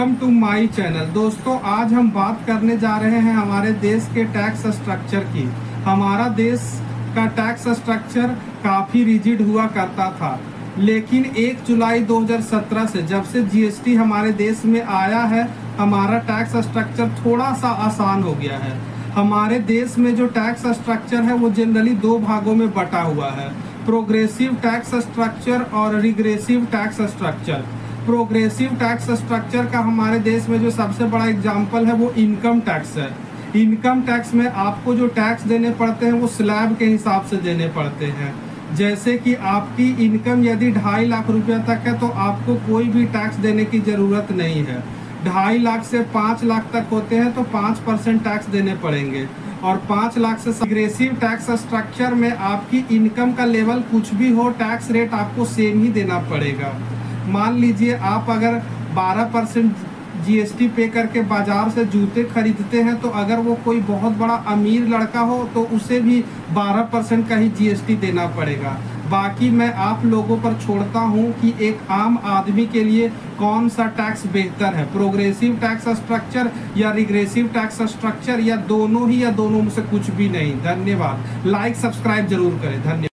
Welcome to my channel. दोस्तों, आज हम बात करने जा रहे हैं हमारे देश के टैक्स स्ट्रक्चर की। हमारा देश का टैक्स स्ट्रक्चर काफ़ी रिजिड हुआ करता था, लेकिन 1 जुलाई 2017 से जब से जीएसटी हमारे देश में आया है, हमारा टैक्स स्ट्रक्चर थोड़ा सा आसान हो गया है। हमारे देश में जो टैक्स स्ट्रक्चर है वो जनरली 2 भागों में बटा हुआ है, प्रोग्रेसिव टैक्स स्ट्रक्चर और regressive tax structure. Progressive tax structure का हमारे देश में जो सबसे बड़ा एग्जाम्पल है वो इनकम टैक्स है। इनकम टैक्स में आपको जो टैक्स देने पड़ते हैं वो स्लैब के हिसाब से देने पड़ते हैं। जैसे कि आपकी इनकम यदि 2.5 लाख रुपये तक है तो आपको कोई भी टैक्स देने की ज़रूरत नहीं है। 2.5 लाख से 5 लाख तक होते हैं तो 5% टैक्स देने पड़ेंगे, और 5 लाख से रिग्रेसिव टैक्स स्ट्रक्चर में आपकी इनकम का लेवल कुछ भी हो, टैक्स रेट आपको सेम ही देना पड़ेगा। मान लीजिए आप अगर 12% जीएसटी पे करके बाजार से जूते खरीदते हैं, तो अगर वो कोई बहुत बड़ा अमीर लड़का हो तो उसे भी 12% का ही जीएसटी देना पड़ेगा। बाकी मैं आप लोगों पर छोड़ता हूं कि एक आम आदमी के लिए कौन सा टैक्स बेहतर है, प्रोग्रेसिव टैक्स स्ट्रक्चर या रिग्रेसिव टैक्स स्ट्रक्चर, या दोनों ही, या दोनों में से कुछ भी नहीं। धन्यवाद। लाइक सब्सक्राइब जरूर करें। धन्यवाद।